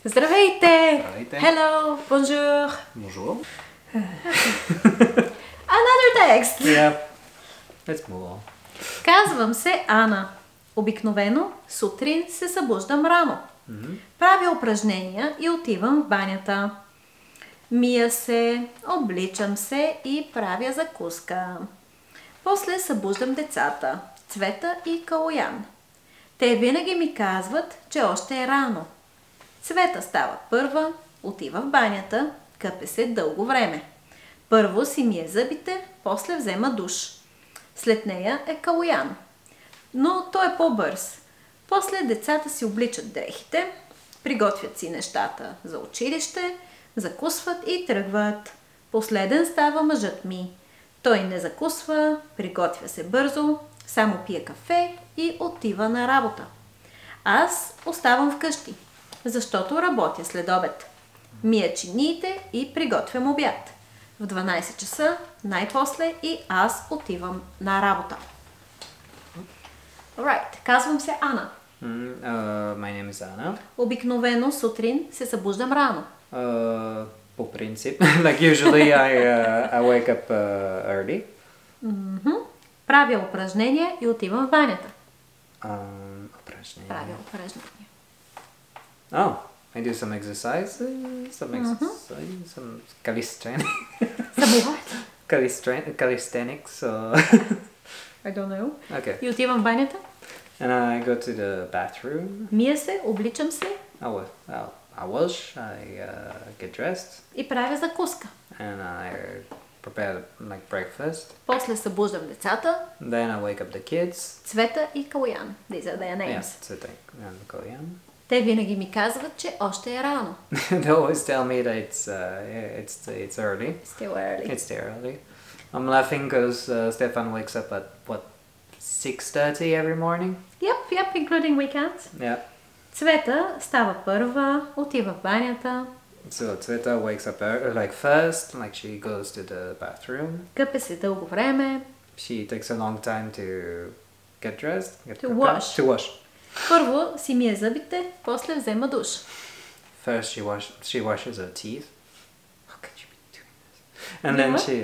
Здравейте! Здравейте! Hello! Bonjour! Bonjour. Another text! Yeah. Let's move on. Казвам се Ана. Обикновено сутрин се събуждам рано. Правя упражнения и отивам в банята. Мия се, обличам се и правя закуска. После събуждам децата, Цвета и Калоян. Те винаги ми казват, че още е рано. Цвета става първа, отива в банята, къпе се дълго време. Първо си мие зъбите, после взема душ. След нея е Калоян. Но той е по-бърз. После децата си обличат дрехите, приготвят си нещата за училище, закусват и тръгват. Последен става мъжът ми. Той не закусва, приготвя се бързо, само пие кафе и отива на работа. Аз оставам вкъщи, защото работя след обед. Мия чиниите и приготвям обяд. В 12 часа най-после и аз отивам на работа. Alright, казвам се Ана. My name is Anna. Обикновено сутрин се събуждам рано. По принцип, like usually I wake up early. Правя упражнения и отивам в банята. Упражнения. Правя упражнения. Oh, I do some exercise, some calisthenics. Calisthenics. I don't know. Okay. И отивам в банята. And I go to the bathroom. Мия се, обличам се I wash. I get dressed. и правя закуска. And I prepare like breakfast. После събуждам децата, Then I wake up the kids. Цвета и Калоян. These are their names. Yeah, Цвета and Калоян. Те винаги ми казват, че още е рано. They always tell me that it's early. Still early. It's still early. I'm laughing because Stefan wakes up at what, 6:30 every morning. Yep, including weekends. Yeah. Цвета става първа, отива в банята, So Цвета wakes up like first, like she goes to the bathroom. къпе се дълго време. She takes a long time to get dressed, get To prepared. wash. To wash. Първо си мие зъбите, после взема душ. First she washes her teeth. How could you be doing this? And then she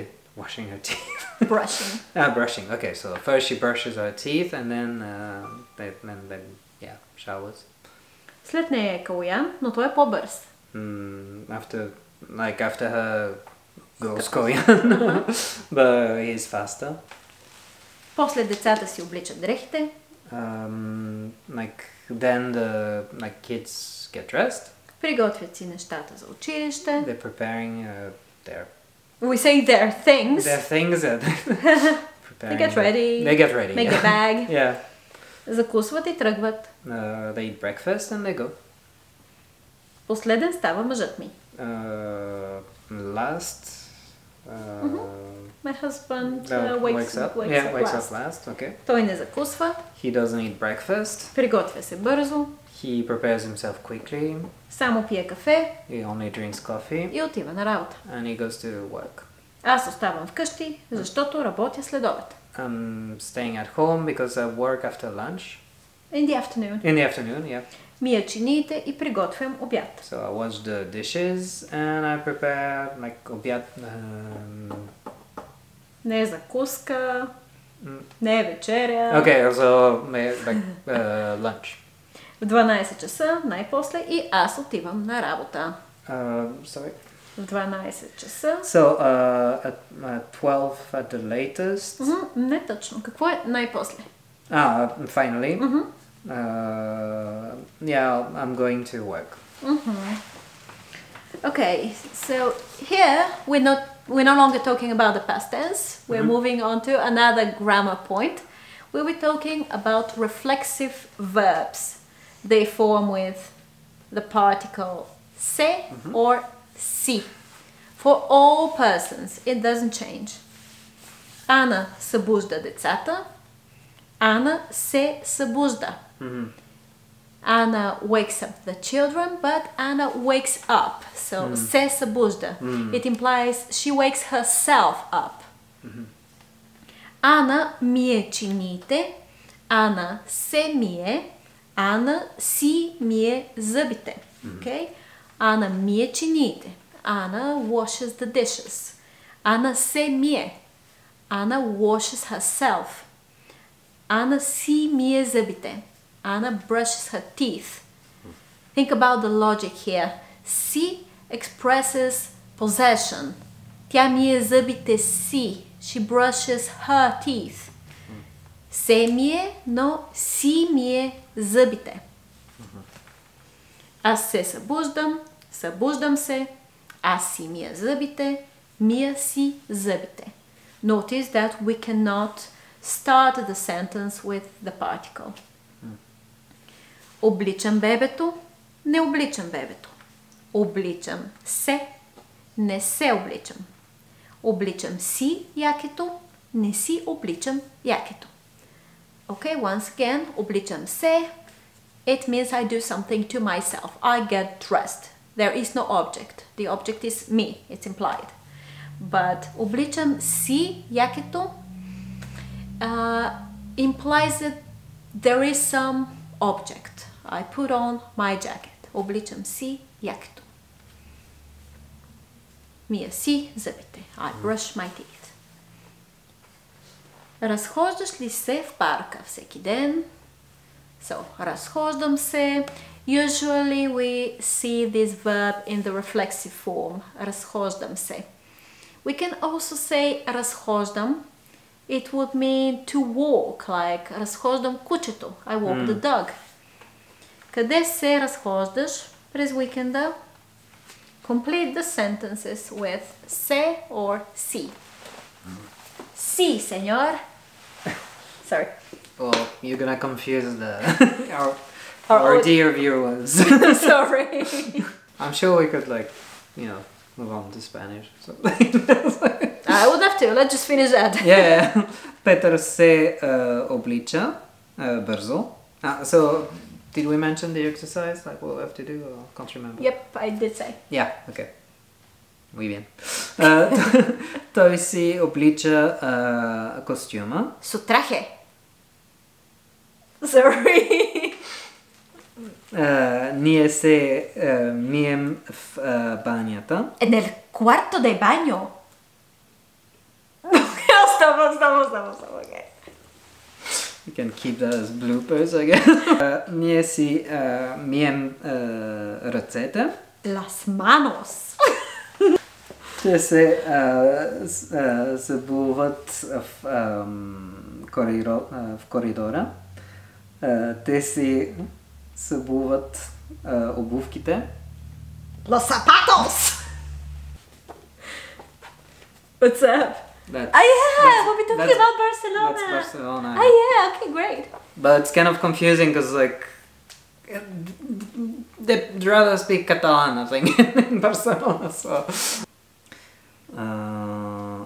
washing her teeth. Brushing. Brushing. Okay, so first she brushes her teeth and then showers. След нея е Калоян, но той е по-бърз. After her goes Korean, but he's faster. После децата си обличат дрехите. Then the kids get dressed. Приготвят си нещата за училище. They're preparing their. We say their things. Their things that. They get ready. They get ready. Make a bag. Yeah. Закусват и тръгват. They eat breakfast and they go. Последен става мъжът ми. Last. My husband wakes up last. Okay. Той не закусва. He doesn't eat breakfast. Приготвя се бързо. He prepares himself quickly. Само пие кафе. He only drinks coffee. И отива на работа. And he goes to work. Аз оставам вкъщи, защото работя след обед. I'm staying at home because I work after lunch. In the afternoon. In the afternoon, yeah. Мия чиниите и приготвям обяд. So I wash the dishes and I prepare обяд. Не е закуска, не е вечеря. Okay, so lunch. В 12 часа най-после и аз отивам на работа. Sorry? В 12 часа. So at 12 at the latest. Не точно. Какво е най-после? Finally. I'm going to work. Okay, so here we're no longer talking about the past tense. We're moving on to another grammar point. We'll be talking about reflexive verbs. They form with the particle se or si. For all persons, it doesn't change. Ана събужда децата. Ана се събужда. Anna wakes up the children, but Anna wakes up. So се събужда. It implies she wakes herself up. Ана мие чиниите. Ана се мие. Ана си мие зъбите. Okay? Anna мие чиниите. Anna washes the dishes. Anna се мие. Anna washes herself. Anna си мие зъбите. Anna brushes her teeth. Think about the logic here. Си expresses possession. Тя мие зъбите си. She brushes her teeth. Се мие, но си мие зъбите. Аз се събуждам, събуждам се, аз си мия зъбите, мия си зъбите. Notice that we cannot start the sentence with the particle. Обличам бебето, не обличам бебето. Обличам се, не се обличам. Обличам си якето, не си обличам якето. Okay, once again, обличам се. It means I do something to myself. I get dressed. There is no object. The object is me. It's implied. But обличам си якето implies that there is some object. I put on my jacket. Обличам си якето. Мия си зъбите. I brush my teeth. Разхождаш ли се в парка всеки ден? So, разхождам се. Usually we see this verb in the reflexive form. Разхождам се. We can also say разхождам. It would mean to walk, like разхождам кучето. I walk the dog. Къде се разхождаш през уикенда? Complete the sentences with se or si. Si, señor. Sorry. Well, you're gonna confuse our dear viewers. Sorry. I'm sure we could move on to Spanish or something. I would have to. Let's just finish that. Yeah. Петър се облича бързо. So, did we mention the exercise? Like what we have to do? Or can't remember. Yep, I did say. Yeah. Okay. Muy bien. Той си облича костюма. Su traje. Sorry. Ние се мием в банята. En el cuarto de baño. Estamos. Okay. You can keep that as bloopers, I guess. Ние си мием ръцете. Las manos. Те се събуват в коридора. Те си събуват обувките. Los zapatos. What's up? We'll be talking about Barcelona. That's Barcelona. Oh yeah, okay, great. But it's kind of confusing because they'd rather speak Catalan, I think, in Barcelona. So.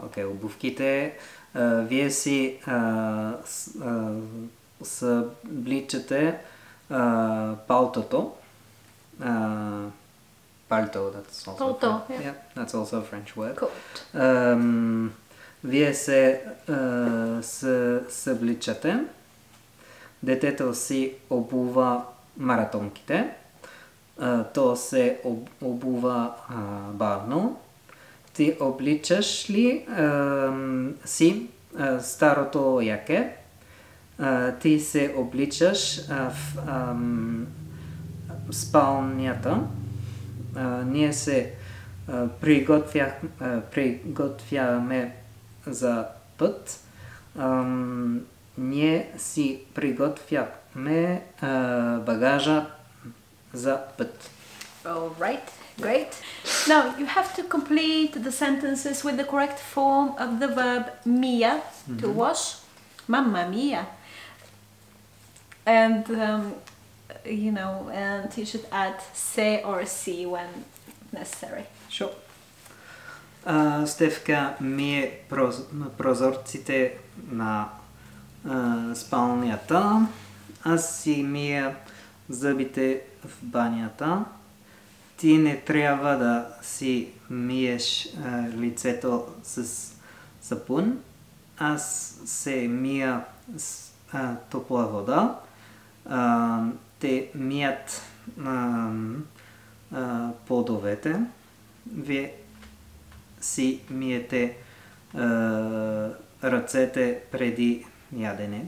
Okay, обувките. Вие си събличате палтото. Palto, that's also Palto, yeah, that's also a French word. Cool. Вие се събличате. Детето си обува маратонките. То се обува бавно. Ти обличаш ли си старото яке? Ти се обличаш в спалнята. Ние се приготвяме за път. Ние си приготвяме багажа за път. All right, great. Now you have to complete the sentences with the correct form of the verb mia, to wash. Mamma mia. And and you should add se or si when necessary. Sure. Стефка мие прозорците на спалнята. Аз си мия зъбите в банята. Ти не трябва да си миеш лицето с сапун. Аз се мия с топла вода. Те мият плодовете. Вие си миете ръцете преди ядене.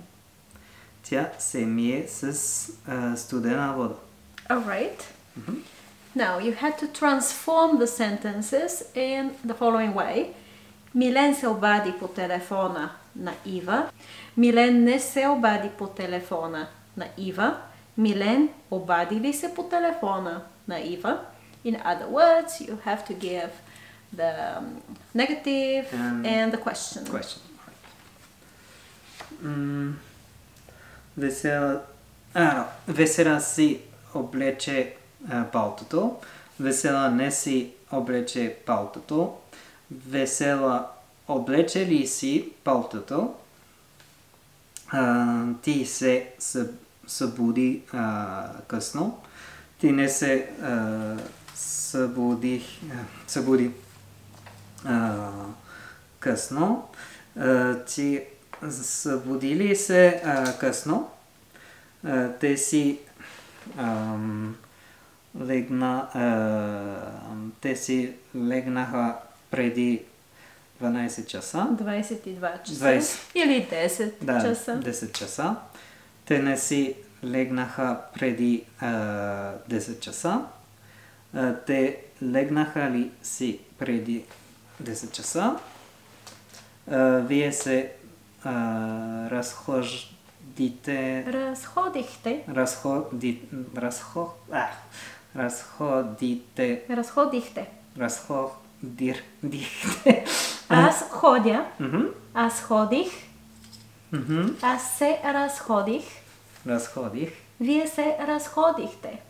Тя се мие с студена вода. Alright. Now you had to transform the sentences in the following way. Милен се обади по телефона на Ива. Милен не се обади по телефона на Ива. Милен обади ли се по телефона на Ива? In other words, you have to give the negative and the question. Весела си облече палтото. Весела не си облече палтото. Весела облече ли си палтото? Ти се събуди късно. Ти не се събуди късно. Ти събуди ли се късно? Те си легнаха преди 12 часа. 22 часа. Или 10 часа. 10 часа. Те не си легнаха преди 10 часа. Те легнаха ли си преди 10 часа? Вие се разходихте. Аз ходя. Аз ходих. Аз се разходих. Вие се разходихте.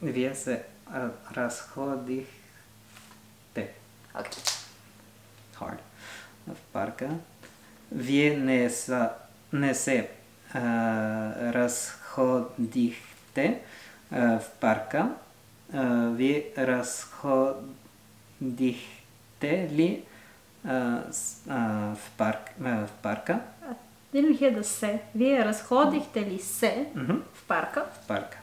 Вие се разходихте. Okay. Hard. В парка. Вие не се разходихте в парка. Вие разходихте ли в парка? Didn't hear the се. Вие разходихте ли се в парка? В парка.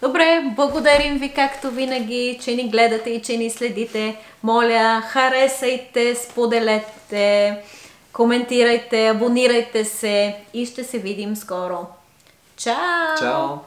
Добре, благодарим ви както винаги, че ни гледате и че ни следите. Моля, харесайте, споделете, коментирайте, абонирайте се и ще се видим скоро. Чао! Чао!